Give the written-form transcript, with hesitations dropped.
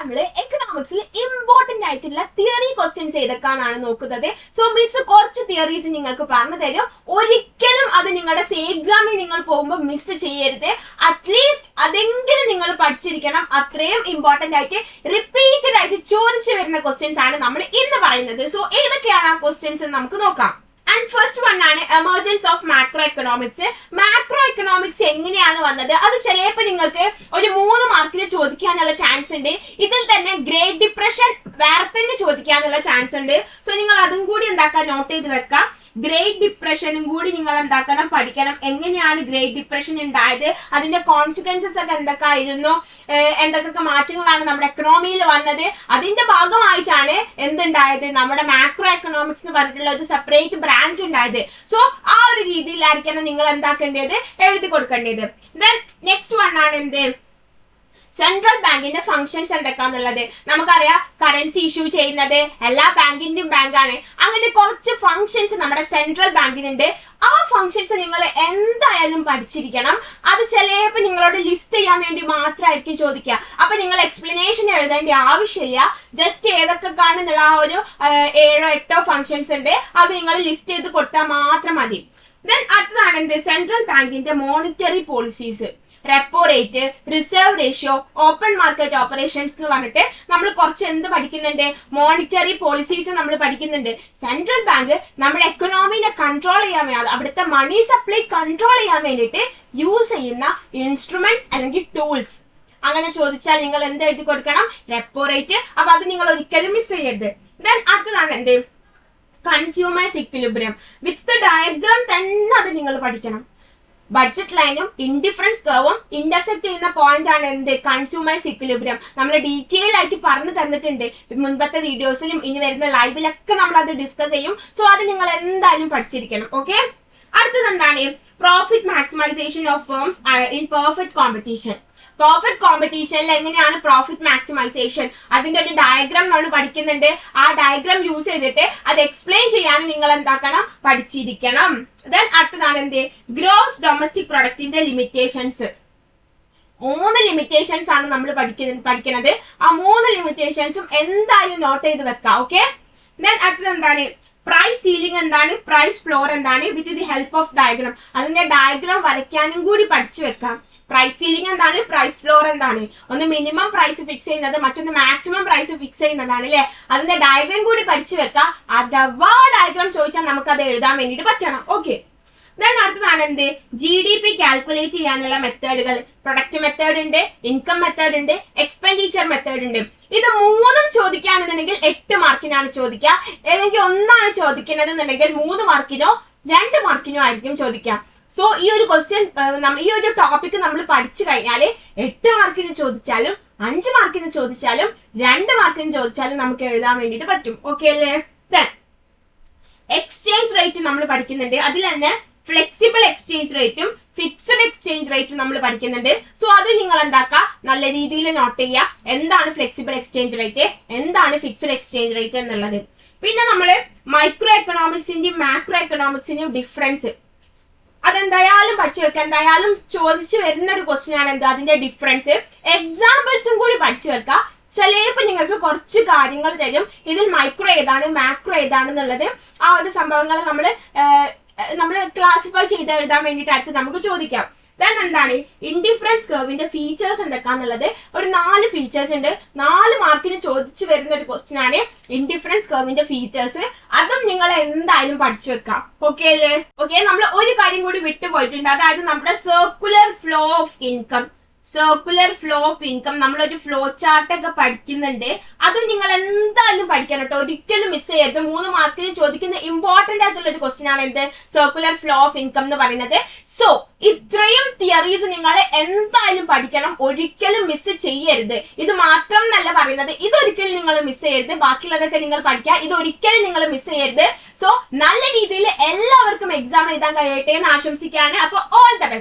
നമ്മള് എക്കണോമിക്സിൽ ഇമ്പോർട്ടന്റ് ആയിട്ടുള്ള theory questions ഏതൊക്കെയാണ് നോക്കുന്നത്. സോ മിസ് കുറച്ച് തിയറീസ് നിങ്ങൾക്ക് പറഞ്ഞു തരും. ഒരിക്കലും അത് നിങ്ങളുടെ എക്സാമിൽ നിങ്ങൾ പോകുമ്പോൾ മിസ് ചെയ്യരുത്. അറ്റ്ലീസ്റ്റ് അതെങ്കിലും നിങ്ങൾ പഠിച്ചിരിക്കണം. അത്രയും ഇമ്പോർട്ടന്റ് ആയിട്ട് റിപ്പീറ്റഡ് ആയിട്ട് ചോദിച്ചു വരുന്ന ക്വസ്റ്റ്യൻസ് ആണ് നമ്മൾ ഇന്ന് പറയുന്നത്. സോ ഏതൊക്കെയാണ് ആ ക്വസ്റ്റ്യൻസ് നമുക്ക് നോക്കാം. ആൻഡ് ഫസ്റ്റ് വൺ ആണ് emergence of macro economics. Macro economics എങ്ങനെയാണ് വന്നത്, അത് ചിലപ്പോൾ നിങ്ങൾക്ക് ഒരു 3 മാർക്കിന് ചോദിക്കാനുള്ള ചാൻസ് ഉണ്ട്. ഇതിൽ തന്നെ ഗ്രേറ്റ് ഡിപ്രഷൻ വേറെ തന്നെ ചോദിക്കാനുള്ള ചാൻസ് ഉണ്ട്. സോ നിങ്ങൾ അതും കൂടി എന്താക്കാൻ നോട്ട് ചെയ്ത് വെക്കാം. ഗ്രേറ്റ് ഡിപ്രഷനും കൂടി നിങ്ങൾ എന്താക്കണം, പഠിക്കണം. എങ്ങനെയാണ് ഗ്രേറ്റ് ഡിപ്രഷൻ ഉണ്ടായത്, അതിന്റെ കോൺസിക്വൻസസ് ഒക്കെ എന്തൊക്കെ ആയിരുന്നു, എന്തൊക്കെ മാറ്റങ്ങളാണ് നമ്മുടെ എക്കണോമിയിൽ വന്നത്, അതിന്റെ ഭാഗമായിട്ടാണ് എന്തുണ്ടായത്, നമ്മുടെ മാക്രോ എക്കണോമിക്സ് എന്ന് പറഞ്ഞിട്ടുള്ള ഒരു സെപ്പറേറ്റ് ബ്രാഞ്ച് ഉണ്ടായത്. സോ ആ ഒരു രീതിയിലായിരിക്കണം നിങ്ങൾ എന്താക്കേണ്ടത്, എഴുതി കൊടുക്കേണ്ടത്. ദെൻ നെക്സ്റ്റ് വൺ ആണ് എന്ത്, സെൻട്രൽ ബാങ്കിന്റെ ഫംഗ്ഷൻസ് എന്തൊക്കെയാന്നുള്ളത്. നമുക്കറിയാം കറൻസി ഇഷ്യൂ ചെയ്യുന്നത് എല്ലാ ബാങ്കിന്റെയും ബാങ്കാണ്. അങ്ങനെ കുറച്ച് ഫംഗ്ഷൻസ് നമ്മുടെ സെൻട്രൽ ബാങ്കിനുണ്ട്. ആ ഫംഗ്ഷൻസ് നിങ്ങൾ എന്തായാലും പഠിച്ചിരിക്കണം. അത് ചിലപ്പോൾ നിങ്ങളോട് ലിസ്റ്റ് ചെയ്യാൻ വേണ്ടി മാത്രമായിരിക്കും ചോദിക്കുക. അപ്പൊ നിങ്ങൾ എക്സ്പ്ലനേഷൻ എഴുതേണ്ട ആവശ്യമില്ല. ജസ്റ്റ് ഏതൊക്കെ കാണുന്നുള്ള ആ ഒരു 7-8 ഫംഗ്ഷൻസ് ഉണ്ട്, അത് നിങ്ങൾ ലിസ്റ്റ് ചെയ്ത് കൊടുത്താൽ മാത്രം മതി. ദെൻ അടുത്തതാണ് എന്ത്, സെൻട്രൽ ബാങ്കിന്റെ monetary policies. Repo rate, reserve ratio, open market operations എന്ന് പറഞ്ഞിട്ട് നമ്മൾ കുറച്ച് എന്ത് പഠിക്കുന്നുണ്ട്, മോണിറ്ററി പോളിസീസ് നമ്മൾ പഠിക്കുന്നുണ്ട്. സെൻട്രൽ ബാങ്ക് നമ്മുടെ എക്കണോമിനെ കൺട്രോൾ ചെയ്യാൻ വേണ്ടി, അവിടുത്തെ മണി സപ്ലൈ കൺട്രോൾ ചെയ്യാൻ വേണ്ടിയിട്ട് യൂസ് ചെയ്യുന്ന ഇൻസ്ട്രുമെന്റ്സ് അല്ലെങ്കിൽ ടൂൾസ്. അങ്ങനെ ചോദിച്ചാൽ നിങ്ങൾ എന്ത് എഴുതി കൊടുക്കണം, റെപ്പോ റേറ്റ്. അപ്പൊ അത് നിങ്ങൾ ഒരിക്കലും മിസ് ചെയ്യരുത്. ദെൻ അടുത്തതാണ് എന്ത്, കൺസ്യൂമേഴ്സ് ഇക്വിലിബ്രിയം. വിത്ത് ഡയഗ്രാം തന്നെ അത് നിങ്ങൾ പഠിക്കണം. ബഡ്ജറ്റ് ലൈനും ഇൻഡിഫറൻസ് കർവും ഇന്റർസെക്ട് ചെയ്യുന്ന പോയിന്റ് ആണ് എന്ത്, കൺസ്യൂമേഴ്സ് ഇക്വിലിബ്രിയം. നമ്മൾ ഡീറ്റെയിൽ ആയിട്ട് പറഞ്ഞു തന്നിട്ടുണ്ട് മുൻപത്തെ വീഡിയോസിലും ഇനി വരുന്ന ലൈവിലൊക്കെ നമ്മൾ അത് ഡിസ്കസ് ചെയ്യും. സോ അത് നിങ്ങൾ എന്തായാലും പഠിച്ചിരിക്കണം. ഓക്കെ, അടുത്തത് എന്താണ്, profit maximisation of firms in perfect competition. Perfect കോമ്പറ്റീഷനിൽ എങ്ങനെയാണ് പ്രോഫിറ്റ് മാക്സിമൈസേഷൻ, അതിന്റെ ഒരു ഡയഗ്രാം നമ്മൾ പഠിക്കുന്നുണ്ട്. ആ ഡയഗ്രാം യൂസ് ചെയ്തിട്ട് അത് എക്സ്പ്ലെയിൻ ചെയ്യാൻ നിങ്ങൾ എന്താക്കണം, പഠിച്ചിരിക്കണം. ദെൻ അടുത്തതാണ് എന്ത്, ഗ്രോസ് ഡൊമസ്റ്റിക് പ്രൊഡക്റ്റിന്റെ ലിമിറ്റേഷൻസ്. 3 ലിമിറ്റേഷൻസ് ആണ് നമ്മൾ പഠിക്കുന്നത്. ആ 3 ലിമിറ്റേഷൻസും എന്തായാലും നോട്ട് ചെയ്ത് വെക്കാം. ഓക്കെ, ദെൻ അടുത്തത് എന്താണ്, പ്രൈസ് സീലിംഗ് എന്താണ്, പ്രൈസ് ഫ്ലോർ എന്താണ്, with the help of diagram. അതിന്റെ ഡയഗ്രാം വരയ്ക്കാനും കൂടി പഠിച്ചു വെക്കാം. പ്രൈസ് സീലിംഗ് എന്താണ്, പ്രൈസ് ഫ്ലോർ എന്താണ്, ഒന്ന് മിനിമം പ്രൈസ് ഫിക്സ് ചെയ്യുന്നത്, മറ്റൊന്ന് മാക്സിമം പ്രൈസ് ഫിക്സ് ചെയ്യുന്നതാണ് അല്ലെ. അതിന്റെ ഡയഗ്രാം കൂടി പഠിച്ചു വെക്കാം. അഥവാ ഡയഗ്രാം ചോദിച്ചാൽ നമുക്ക് അത് എഴുതാൻ വേണ്ടിയിട്ട് പറ്റണം. ഓക്കെ, ദെൻ അടുത്തതാണ് എന്ത്, GDP കാൽക്കുലേറ്റ് ചെയ്യാനുള്ള മെത്തേഡുകൾ. പ്രൊഡക്റ്റ് മെത്തേഡ് ഉണ്ട്, ഇൻകം മെത്തേഡ് ഉണ്ട്, എക്സ്പെൻഡിച്ചർ മെത്തേഡ് ഉണ്ട്. ഇത് 3ഉം ചോദിക്കുകയാണെന്നുണ്ടെങ്കിൽ 8 മാർക്കിനാണ് ചോദിക്കുക. അല്ലെങ്കിൽ ഒന്നാണ് ചോദിക്കുന്നത് എന്നുണ്ടെങ്കിൽ 3 മാർക്കിനോ 2 മാർക്കിനോ ആയിരിക്കും ചോദിക്കുക. സോ ഈ ഒരു ക്വസ്റ്റ്യൻ, ഈ ഒരു ടോപ്പിക് നമ്മൾ പഠിച്ചു കഴിഞ്ഞാൽ 8 മാർക്കിന് ചോദിച്ചാലും 5 മാർക്കിന് ചോദിച്ചാലും 2 മാർക്കിന് ചോദിച്ചാലും നമുക്ക് എഴുതാൻ വേണ്ടിയിട്ട് പറ്റും. ഓക്കെ അല്ലേ. ദെൻ എക്സ്ചേഞ്ച് റേറ്റ് നമ്മൾ പഠിക്കുന്നുണ്ട്. അതിൽ തന്നെ ഫ്ലെക്സിബിൾ എക്സ്ചേഞ്ച് റേറ്റും ഫിക്സഡ് എക്സ്ചേഞ്ച് റേറ്റും നമ്മൾ പഠിക്കുന്നുണ്ട്. സോ അത് നിങ്ങൾ എന്താക്കുക, നല്ല രീതിയിൽ നോട്ട് ചെയ്യുക. എന്താണ് ഫ്ലെക്സിബിൾ എക്സ്ചേഞ്ച് റേറ്റ്, എന്താണ് ഫിക്സഡ് എക്സ്ചേഞ്ച് റേറ്റ് എന്നുള്ളത്. പിന്നെ നമ്മൾ മൈക്രോ എക്കണോമിക്സിന്റെയും മാക്രോ എക്കണോമിക്സിന്റെയും ഡിഫറൻസ് അതെന്തായാലും പഠിച്ചു വെക്കുക. എന്തായാലും ചോദിച്ചു വരുന്ന ഒരു ക്വസ്റ്റ്യൻ ആണ് എന്ത്, അതിന്റെ ഡിഫറൻസ്. എക്സാമ്പിൾസും കൂടി പഠിച്ചു വെക്കുക. ചിലപ്പോൾ നിങ്ങൾക്ക് കുറച്ച് കാര്യങ്ങൾ തരും, ഇതിൽ മൈക്രോ ഏതാണ് മാക്രോ ഏതാണെന്നുള്ളത്. ആ ഒരു സംഭവങ്ങൾ നമ്മൾ ക്ലാസിഫൈ ചെയ്ത് എഴുതാൻ വേണ്ടിയിട്ടായിരിക്കും നമുക്ക് ചോദിക്കാം. ദെൻ എന്താണ്, ഇൻഡിഫറൻസ് കർവിന്റെ ഫീച്ചേഴ്സ് എന്തൊക്കെയാന്നുള്ളത്. ഒരു 4 ഫീച്ചേഴ്സ് ഉണ്ട്. 4 മാർക്കിന് ചോദിച്ചു വരുന്ന ഒരു ക്വസ്റ്റ്യൻ ആണ് ഇൻഡിഫറൻസ് കർവിന്റെ ഫീച്ചേഴ്സ്. അതും നിങ്ങൾ എന്തായാലും പഠിച്ചു വെക്കാം. ഓക്കെ അല്ലേ. ഓക്കെ, നമ്മൾ ഒരു കാര്യം കൂടി വിട്ടുപോയിട്ടുണ്ട്. അതായത് നമ്മുടെ circular flow of income. Circular flow of income നമ്മളൊരു ഫ്ലോ ചാർട്ട് ഒക്കെ പഠിക്കുന്നുണ്ട്. അതും നിങ്ങൾ എന്തായാലും പഠിക്കണം കേട്ടോ, ഒരിക്കലും മിസ് ചെയ്യരുത്. 3 മാർക്കിന് ചോദിക്കുന്ന ഇമ്പോർട്ടന്റ് ആയിട്ടുള്ള ഒരു ക്വസ്റ്റ്യൻ ആണ് എന്ത്, സർക്കുലർ ഫ്ലോ ഓഫ് ഇൻകം എന്ന് പറയുന്നത്. സോ ഇത്രയും തിയറീസ് നിങ്ങൾ എന്തായാലും പഠിക്കണം, ഒരിക്കലും മിസ് ചെയ്യരുത്. ഇത് മാത്രം എന്നല്ല പറയുന്നത്, ഇതൊരിക്കലും നിങ്ങൾ മിസ് ചെയ്യരുത്. ബാക്കിയുള്ളതൊക്കെ നിങ്ങൾ പഠിക്കുക, ഇതൊരിക്കലും നിങ്ങൾ മിസ് ചെയ്യരുത്. സോ നല്ല രീതിയിൽ എല്ലാവർക്കും എക്സാം എഴുതാൻ കഴിയട്ടെ എന്ന് ആശംസിക്കുകയാണ്. അപ്പോൾ ഓൾ ദ ബെസ്റ്റ്.